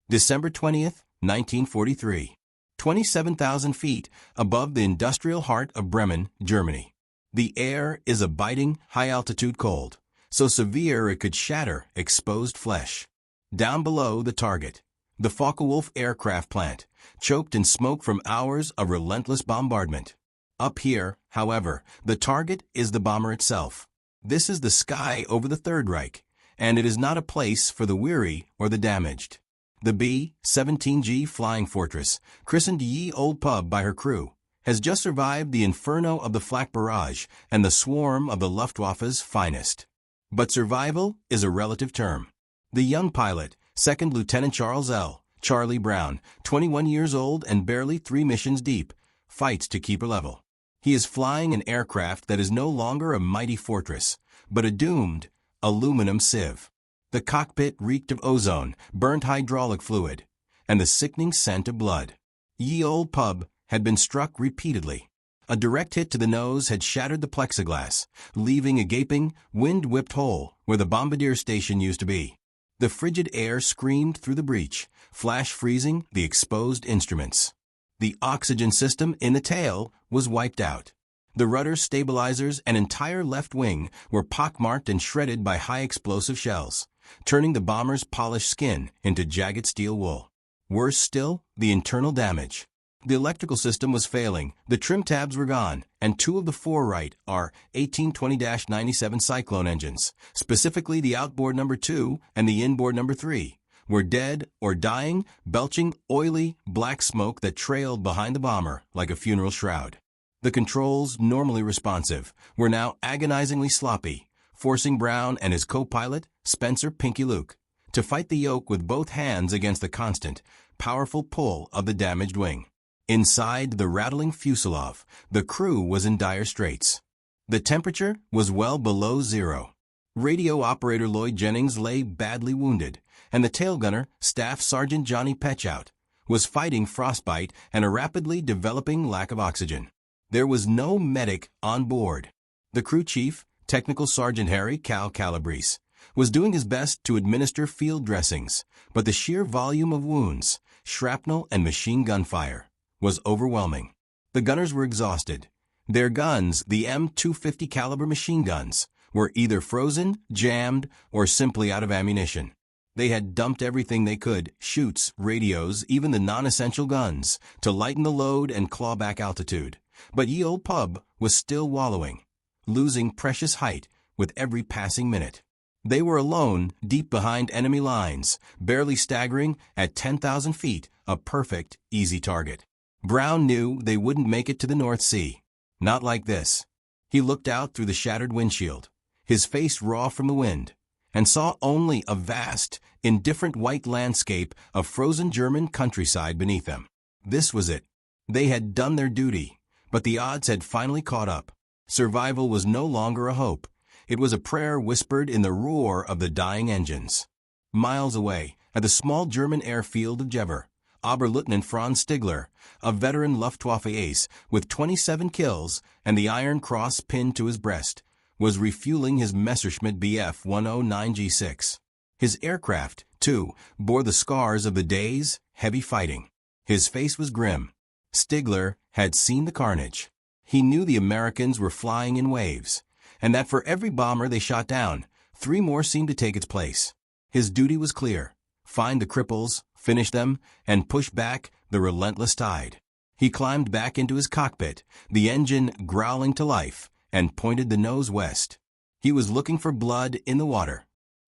December 20th, 1943. 27,000 feet above the industrial heart of Bremen, Germany. The air is a biting, high-altitude cold, so severe it could shatter exposed flesh. Down below the target, the Focke-Wulf aircraft plant, choked in smoke from hours of relentless bombardment. Up here, however, the target is the bomber itself. This is the sky over the Third Reich, and it is not a place for the weary or the damaged. The B-17G Flying Fortress, christened Ye Olde Pub by her crew, has just survived the inferno of the flak barrage and the swarm of the Luftwaffe's finest. But survival is a relative term. The young pilot, Second Lieutenant Charles L. Charlie Brown, 21 years old and barely 3 missions deep, fights to keep her level. He is flying an aircraft that is no longer a mighty fortress, but a doomed aluminum sieve. The cockpit reeked of ozone, burnt hydraulic fluid, and the sickening scent of blood. Ye Olde Pub had been struck repeatedly. A direct hit to the nose had shattered the plexiglass, leaving a gaping, wind-whipped hole where the bombardier station used to be. The frigid air screamed through the breach, flash freezing the exposed instruments. The oxygen system in the tail was wiped out. The rudder stabilizers and entire left wing were pockmarked and shredded by high-explosive shells, turning the bomber's polished skin into jagged steel wool. Worse still, the internal damage. The electrical system was failing, the trim tabs were gone, and 2 of the 4 right are 1820-97 Cyclone engines, specifically the outboard number 2 and the inboard number 3, were dead or dying, belching oily, black smoke that trailed behind the bomber like a funeral shroud. The controls, normally responsive, were now agonizingly sloppy, forcing Brown and his co-pilot, Spencer Pinky Luke, to fight the yoke with both hands against the constant, powerful pull of the damaged wing. Inside the rattling fuselage, the crew was in dire straits. The temperature was well below zero. Radio operator Lloyd Jennings lay badly wounded, and the tail gunner, Staff Sergeant Johnny Petchout, was fighting frostbite and a rapidly developing lack of oxygen. There was no medic on board. The crew chief, Technical Sergeant Harry Cal Calabrese, was doing his best to administer field dressings, but the sheer volume of wounds, shrapnel and machine gun fire, was overwhelming. The gunners were exhausted. Their guns, the M250 caliber machine guns, were either frozen, jammed, or simply out of ammunition. They had dumped everything they could, chutes, radios, even the non-essential guns, to lighten the load and claw back altitude. But Ye Olde Pub was still wallowing, losing precious height with every passing minute. They were alone, deep behind enemy lines, barely staggering at 10,000 feet, a perfect, easy target. Brown knew they wouldn't make it to the North Sea. Not like this. He looked out through the shattered windshield, his face raw from the wind, and saw only a vast, indifferent white landscape of frozen German countryside beneath them. This was it. They had done their duty, but the odds had finally caught up. Survival was no longer a hope. It was a prayer whispered in the roar of the dying engines. Miles away, at the small German airfield of Jever, Oberleutnant Franz Stigler, a veteran Luftwaffe Ace with 27 kills and the Iron Cross pinned to his breast, was refueling his Messerschmitt Bf 109G6. His aircraft, too, bore the scars of the day's heavy fighting. His face was grim. Stigler had seen the carnage. He knew the Americans were flying in waves, and that for every bomber they shot down, 3 more seemed to take its place. His duty was clear: find the cripples, finish them, and push back the relentless tide. He climbed back into his cockpit, the engine growling to life, and pointed the nose west. He was looking for blood in the water.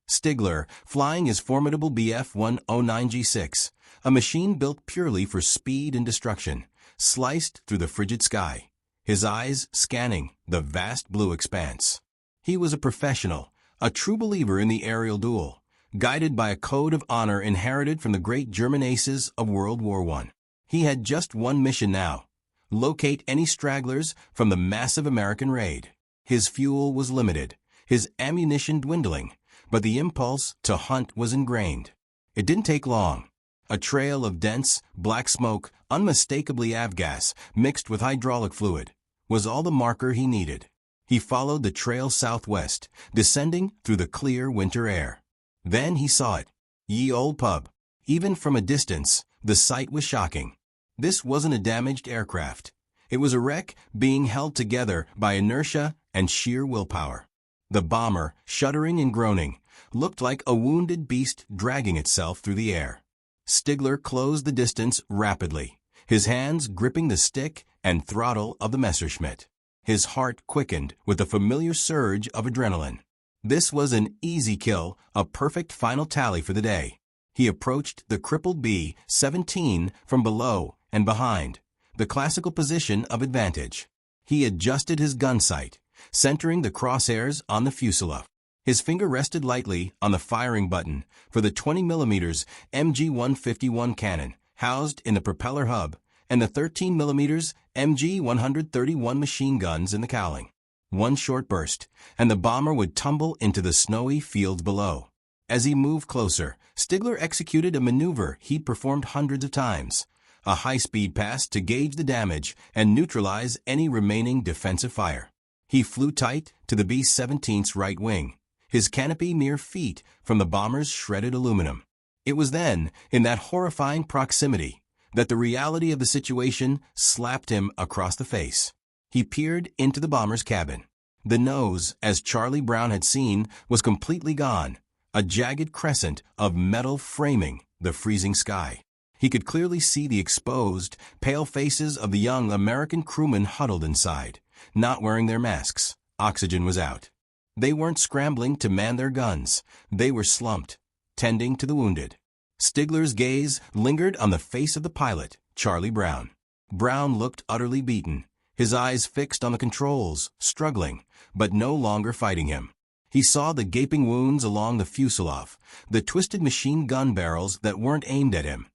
Stigler, flying his formidable Bf 109G6, a machine built purely for speed and destruction, sliced through the frigid sky, his eyes scanning the vast blue expanse. He was a professional, a true believer in the aerial duel, guided by a code of honor inherited from the great German aces of World War I. He had just one mission now: locate any stragglers from the massive American raid. His fuel was limited, his ammunition dwindling, but the impulse to hunt was ingrained. It didn't take long. A trail of dense, black smoke, unmistakably avgas, mixed with hydraulic fluid, was all the marker he needed. He followed the trail southwest, descending through the clear winter air. Then he saw it. Ye Olde Pub. Even from a distance, the sight was shocking. This wasn't a damaged aircraft. It was a wreck being held together by inertia and sheer willpower. The bomber, shuddering and groaning, looked like a wounded beast dragging itself through the air. Stigler closed the distance rapidly, his hands gripping the stick and throttle of the Messerschmitt. His heart quickened with a familiar surge of adrenaline. This was an easy kill, a perfect final tally for the day. He approached the crippled B-17 from below and behind, the classical position of advantage. He adjusted his gun sight, centering the crosshairs on the fuselage. His finger rested lightly on the firing button for the 20mm MG-151 cannon housed in the propeller hub and the 13mm MG-131 machine guns in the cowling. One short burst, and the bomber would tumble into the snowy fields below. As he moved closer, Stigler executed a maneuver he'd performed hundreds of times, a high-speed pass to gauge the damage and neutralize any remaining defensive fire. He flew tight to the B-17's right wing, his canopy mere feet from the bomber's shredded aluminum. It was then, in that horrifying proximity, that the reality of the situation slapped him across the face. He peered into the bomber's cabin. The nose, as Charlie Brown had seen, was completely gone, a jagged crescent of metal framing the freezing sky. He could clearly see the exposed, pale faces of the young American crewmen huddled inside, not wearing their masks. Oxygen was out. They weren't scrambling to man their guns. They were slumped, tending to the wounded. Stigler's gaze lingered on the face of the pilot, Charlie Brown. Brown looked utterly beaten, his eyes fixed on the controls, struggling, but no longer fighting him. He saw the gaping wounds along the fuselage, the twisted machine gun barrels that weren't aimed at him,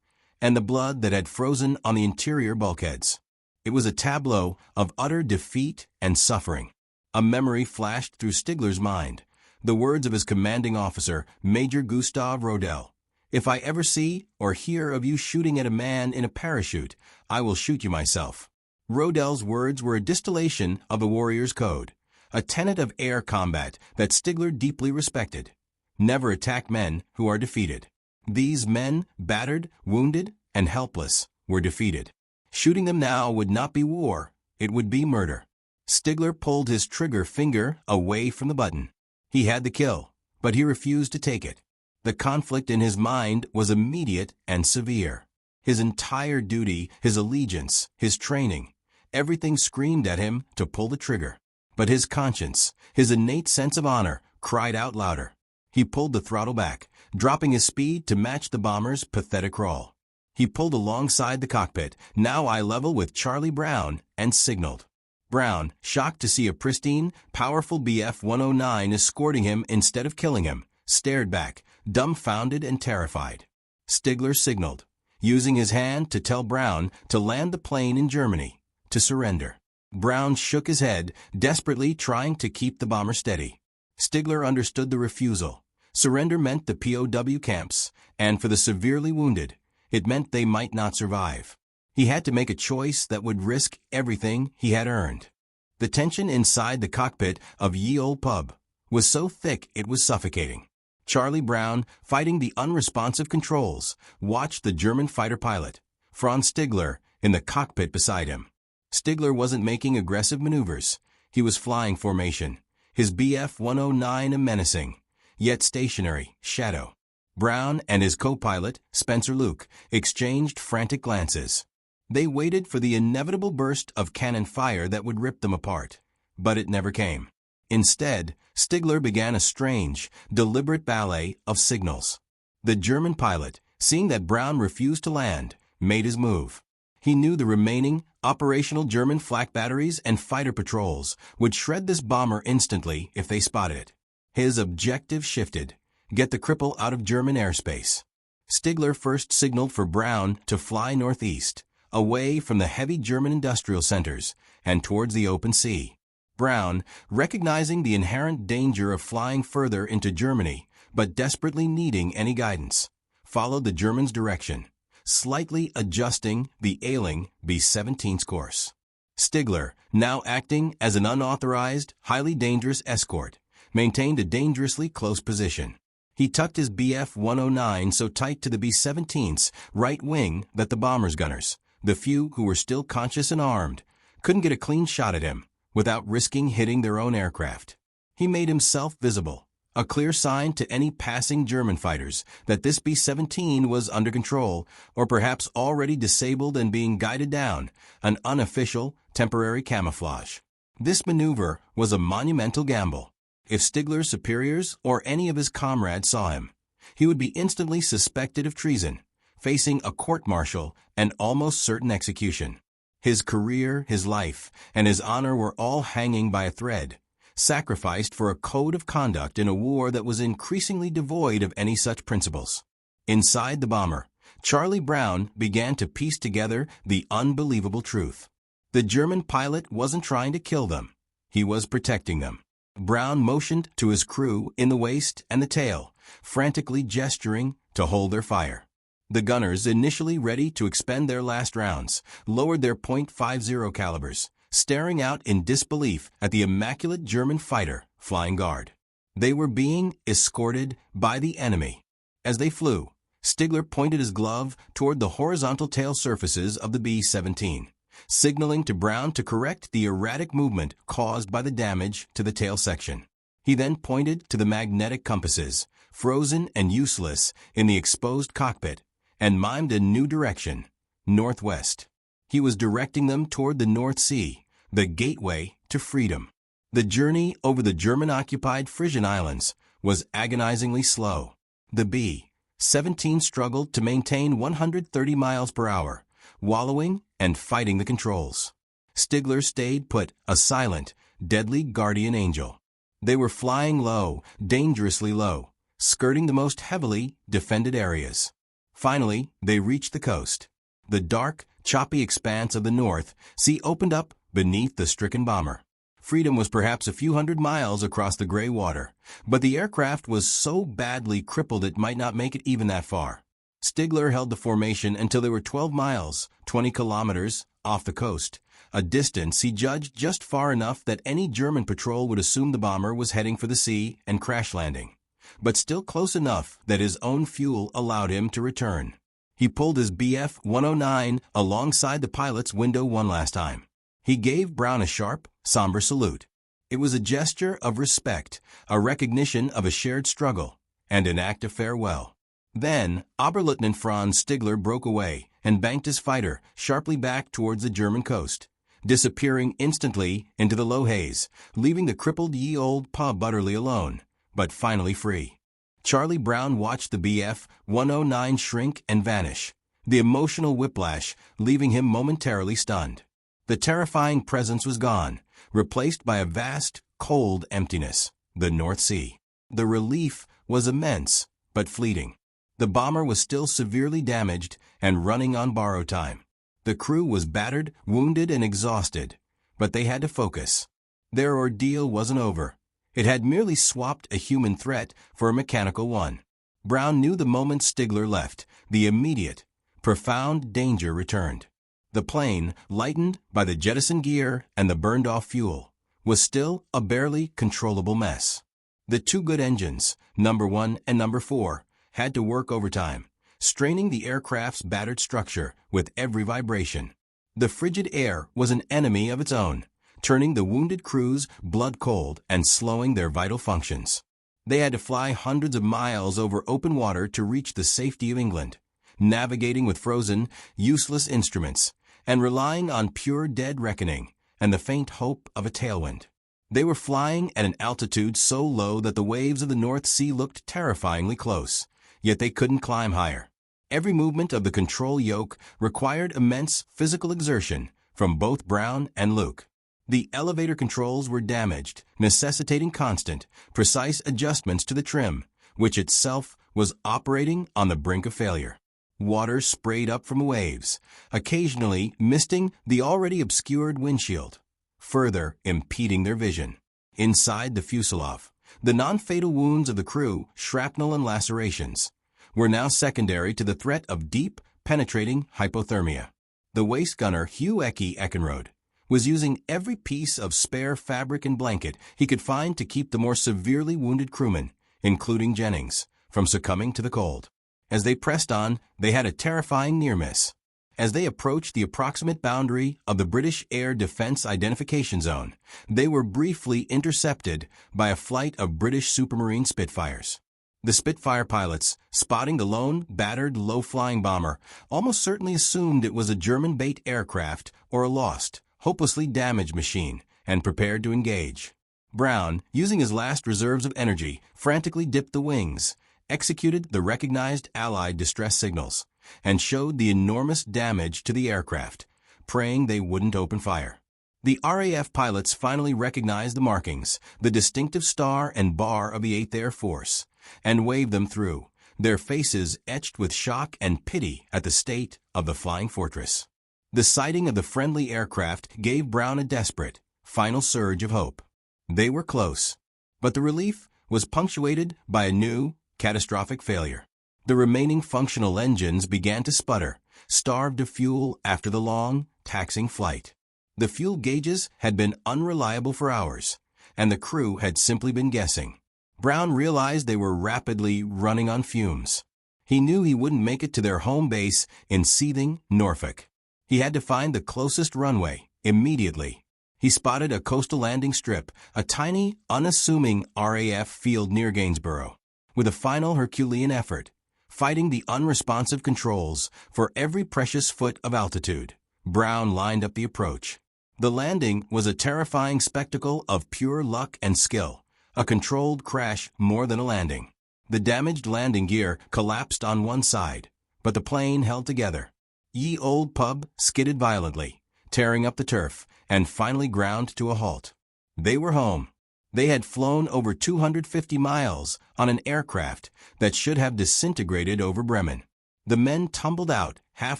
and the blood that had frozen on the interior bulkheads. It was a tableau of utter defeat and suffering. A memory flashed through Stigler's mind, the words of his commanding officer, Major Gustav Rodel. "If I ever see or hear of you shooting at a man in a parachute, I will shoot you myself." Rodel's words were a distillation of the warrior's code, a tenet of air combat that Stigler deeply respected. Never attack men who are defeated. These men, battered, wounded, and helpless, were defeated. Shooting them now would not be war, it would be murder. Stigler pulled his trigger finger away from the button. He had the kill, but he refused to take it. The conflict in his mind was immediate and severe. His entire duty, his allegiance, his training, everything screamed at him to pull the trigger. But his conscience, his innate sense of honor, cried out louder. He pulled the throttle back, dropping his speed to match the bomber's pathetic crawl. He pulled alongside the cockpit, now eye level with Charlie Brown, and signaled. Brown, shocked to see a pristine, powerful Bf-109 escorting him instead of killing him, stared back, dumbfounded and terrified. Stigler signaled, using his hand to tell Brown to land the plane in Germany, to surrender. Brown shook his head, desperately trying to keep the bomber steady. Stigler understood the refusal. Surrender meant the POW camps, and for the severely wounded, it meant they might not survive. He had to make a choice that would risk everything he had earned. The tension inside the cockpit of Ye Olde Pub was so thick it was suffocating. Charlie Brown, fighting the unresponsive controls, watched the German fighter pilot, Franz Stigler, in the cockpit beside him. Stigler wasn't making aggressive maneuvers. He was flying formation, his Bf-109 a menacing, yet stationary, shadow. Brown and his co-pilot, Spencer Luke, exchanged frantic glances. They waited for the inevitable burst of cannon fire that would rip them apart, but it never came. Instead, Stigler began a strange, deliberate ballet of signals. The German pilot, seeing that Brown refused to land, made his move. He knew the remaining, operational German flak batteries and fighter patrols would shred this bomber instantly if they spotted it. His objective shifted: get the cripple out of German airspace. Stigler first signaled for Brown to fly northeast, away from the heavy German industrial centers, and towards the open sea. Brown, recognizing the inherent danger of flying further into Germany, but desperately needing any guidance, followed the German's direction, slightly adjusting the ailing B-17's course. Stigler, now acting as an unauthorized, highly dangerous escort, maintained a dangerously close position. He tucked his Bf-109 so tight to the B-17's right wing that the bomber's gunners, the few who were still conscious and armed, couldn't get a clean shot at him without risking hitting their own aircraft. He made himself visible, a clear sign to any passing German fighters that this B-17 was under control or perhaps already disabled and being guided down, an unofficial, temporary camouflage. This maneuver was a monumental gamble. If Stigler's superiors or any of his comrades saw him, he would be instantly suspected of treason, facing a court-martial and almost certain execution. His career, his life, and his honor were all hanging by a thread, sacrificed for a code of conduct in a war that was increasingly devoid of any such principles. Inside the bomber, Charlie Brown began to piece together the unbelievable truth. The German pilot wasn't trying to kill them. He was protecting them. Brown motioned to his crew in the waist and the tail, frantically gesturing to hold their fire. The gunners, initially ready to expend their last rounds, lowered their .50 calibers, staring out in disbelief at the immaculate German fighter flying guard. They were being escorted by the enemy. As they flew, Stigler pointed his glove toward the horizontal tail surfaces of the B-17, signaling to Brown to correct the erratic movement caused by the damage to the tail section. He then pointed to the magnetic compasses, frozen and useless in the exposed cockpit, and mimed a new direction, northwest. He was directing them toward the North Sea, the gateway to freedom. The journey over the German-occupied Frisian Islands was agonizingly slow. The B-17 struggled to maintain 130 miles per hour, wallowing and fighting the controls. Stigler stayed put, a silent, deadly guardian angel. They were flying low, dangerously low, skirting the most heavily defended areas. Finally, they reached the coast. The dark, choppy expanse of the North Sea opened up beneath the stricken bomber. Freedom was perhaps a few hundred miles across the gray water, but the aircraft was so badly crippled it might not make it even that far. Stigler held the formation until they were 12 miles, 20 kilometers, off the coast, a distance he judged just far enough that any German patrol would assume the bomber was heading for the sea and crash landing, but still close enough that his own fuel allowed him to return. He pulled his Bf-109 alongside the pilot's window one last time. He gave Brown a sharp, somber salute. It was a gesture of respect, a recognition of a shared struggle, and an act of farewell. Then, Oberleutnant Franz Stigler broke away and banked his fighter sharply back towards the German coast, disappearing instantly into the low haze, leaving the crippled Olde Pub utterly alone, but finally free. Charlie Brown watched the Bf-109 shrink and vanish, the emotional whiplash leaving him momentarily stunned. The terrifying presence was gone, replaced by a vast, cold emptiness, the North Sea. The relief was immense, but fleeting. The bomber was still severely damaged and running on borrowed time. The crew was battered, wounded, and exhausted, but they had to focus. Their ordeal wasn't over. It had merely swapped a human threat for a mechanical one. Brown knew the moment Stigler left, the immediate, profound danger returned. The plane, lightened by the jettisoned gear and the burned-off fuel, was still a barely controllable mess. The two good engines, number 1 and number 4, had to work overtime, straining the aircraft's battered structure with every vibration. The frigid air was an enemy of its own, turning the wounded crews blood cold and slowing their vital functions. They had to fly hundreds of miles over open water to reach the safety of England, navigating with frozen, useless instruments, and relying on pure dead reckoning and the faint hope of a tailwind. They were flying at an altitude so low that the waves of the North Sea looked terrifyingly close, yet they couldn't climb higher. Every movement of the control yoke required immense physical exertion from both Brown and Luke. The elevator controls were damaged, necessitating constant, precise adjustments to the trim, which itself was operating on the brink of failure. Water sprayed up from waves, occasionally misting the already obscured windshield, further impeding their vision. Inside the fuselage, the non-fatal wounds of the crew, shrapnel and lacerations, were now secondary to the threat of deep, penetrating hypothermia. The waist gunner Hugh Eckenrode was using every piece of spare fabric and blanket he could find to keep the more severely wounded crewmen, including Jennings, from succumbing to the cold. As they pressed on, they had a terrifying near miss. As they approached the approximate boundary of the British Air Defence Identification Zone, they were briefly intercepted by a flight of British Supermarine Spitfires. The Spitfire pilots, spotting the lone, battered, low-flying bomber, almost certainly assumed it was a German bait aircraft or a lost, hopelessly damaged machine, and prepared to engage. Brown, using his last reserves of energy, frantically dipped the wings, executed the recognized Allied distress signals, and showed the enormous damage to the aircraft, praying they wouldn't open fire. The RAF pilots finally recognized the markings, the distinctive star and bar of the 8th Air Force, and waved them through, their faces etched with shock and pity at the state of the flying fortress. The sighting of the friendly aircraft gave Brown a desperate, final surge of hope. They were close, but the relief was punctuated by a new, catastrophic failure. The remaining functional engines began to sputter, starved of fuel after the long, taxing flight. The fuel gauges had been unreliable for hours, and the crew had simply been guessing. Brown realized they were rapidly running on fumes. He knew he wouldn't make it to their home base in seething Norfolk. He had to find the closest runway, immediately. He spotted a coastal landing strip, a tiny, unassuming RAF field near Gainsborough. With a final Herculean effort, fighting the unresponsive controls for every precious foot of altitude, Brown lined up the approach. The landing was a terrifying spectacle of pure luck and skill, a controlled crash more than a landing. The damaged landing gear collapsed on one side, but the plane held together. Ye Olde Pub skidded violently, tearing up the turf, and finally ground to a halt. They were home. They had flown over 250 miles on an aircraft that should have disintegrated over Bremen. The men tumbled out, half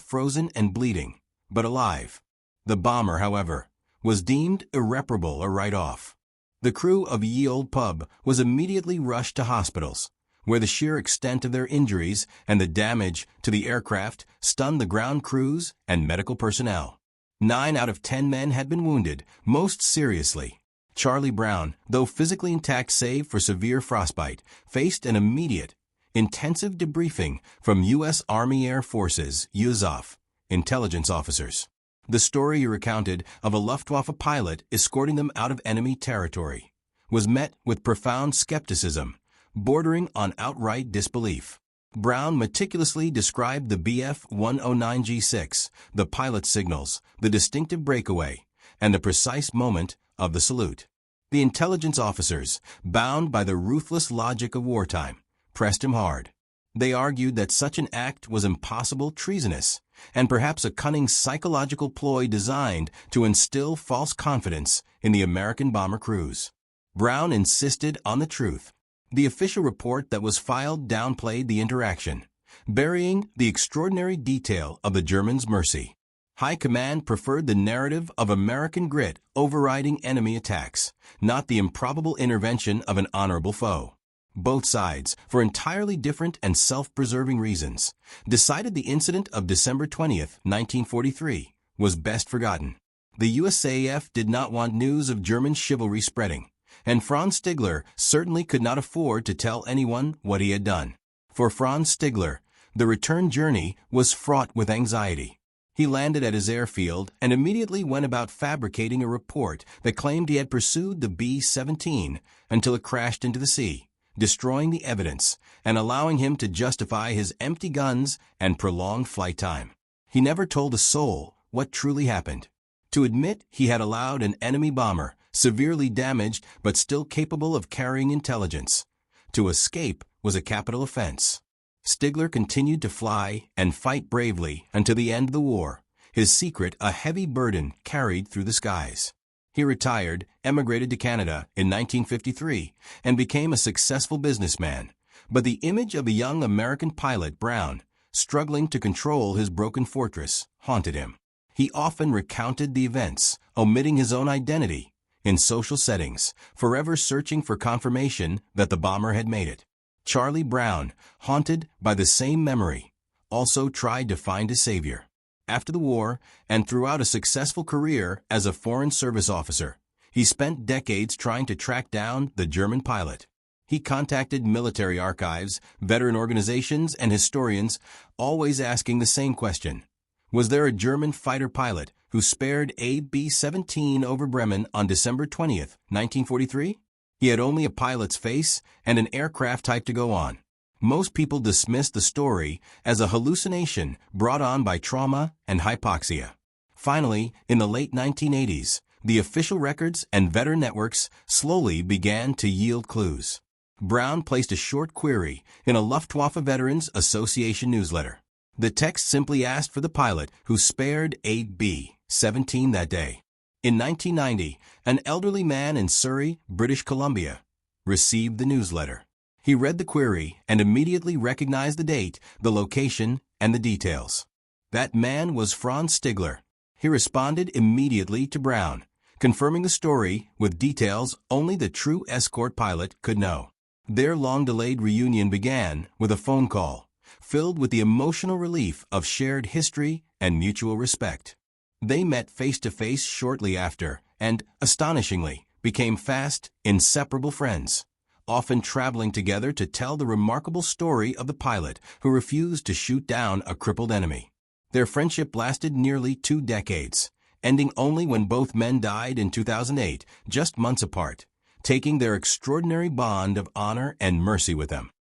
frozen and bleeding, but alive. The bomber, however, was deemed irreparable a write-off. The crew of Ye Olde Pub was immediately rushed to hospitals, where the sheer extent of their injuries and the damage to the aircraft stunned the ground crews and medical personnel. 9 out of 10 men had been wounded, most seriously. Charlie Brown, though physically intact save for severe frostbite, faced an immediate, intensive debriefing from U.S. Army Air Forces, USAAF, intelligence officers. The story he recounted of a Luftwaffe pilot escorting them out of enemy territory was met with profound skepticism, bordering on outright disbelief. Brown meticulously described the Bf-109G6, the pilot's signals, the distinctive breakaway, and the precise moment of the salute. The intelligence officers, bound by the ruthless logic of wartime, pressed him hard. They argued that such an act was impossible, treasonous, and perhaps a cunning psychological ploy designed to instill false confidence in the American bomber crews. Brown insisted on the truth. The official report that was filed downplayed the interaction, burying the extraordinary detail of the Germans' mercy. High Command preferred the narrative of American grit overriding enemy attacks, not the improbable intervention of an honorable foe. Both sides, for entirely different and self-preserving reasons, decided the incident of December 20th, 1943, was best forgotten. The USAAF did not want news of German chivalry spreading, and Franz Stigler certainly could not afford to tell anyone what he had done. For Franz Stigler, the return journey was fraught with anxiety. He landed at his airfield and immediately went about fabricating a report that claimed he had pursued the B-17 until it crashed into the sea, destroying the evidence and allowing him to justify his empty guns and prolonged flight time. He never told a soul what truly happened. To admit he had allowed an enemy bomber, severely damaged but still capable of carrying intelligence, to escape was a capital offense. Stigler continued to fly and fight bravely until the end of the war, his secret a heavy burden carried through the skies. He retired, emigrated to Canada in 1953, and became a successful businessman. But the image of a young American pilot, Brown, struggling to control his broken fortress, haunted him. He often recounted the events, omitting his own identity, in social settings, forever searching for confirmation that the bomber had made it. Charlie Brown, haunted by the same memory, also tried to find a savior. After the war, and throughout a successful career as a Foreign Service officer, he spent decades trying to track down the German pilot. He contacted military archives, veteran organizations, and historians, always asking the same question. Was there a German fighter pilot who spared a B-17 over Bremen on December 20th, 1943? He had only a pilot's face and an aircraft type to go on. Most people dismissed the story as a hallucination brought on by trauma and hypoxia. Finally, in the late 1980s, the official records and veteran networks slowly began to yield clues. Brown placed a short query in a Luftwaffe Veterans Association newsletter. The text simply asked for the pilot who spared a B-17 that day. In 1990, an elderly man in Surrey, British Columbia, received the newsletter. He read the query and immediately recognized the date, the location, and the details. That man was Franz Stigler. He responded immediately to Brown, confirming the story with details only the true escort pilot could know. Their long-delayed reunion began with a phone call, filled with the emotional relief of shared history and mutual respect. They met face-to-face shortly after and, astonishingly, became fast, inseparable friends, often traveling together to tell the remarkable story of the pilot who refused to shoot down a crippled enemy. Their friendship lasted nearly 2 decades, ending only when both men died in 2008, just months apart, taking their extraordinary bond of honor and mercy with them.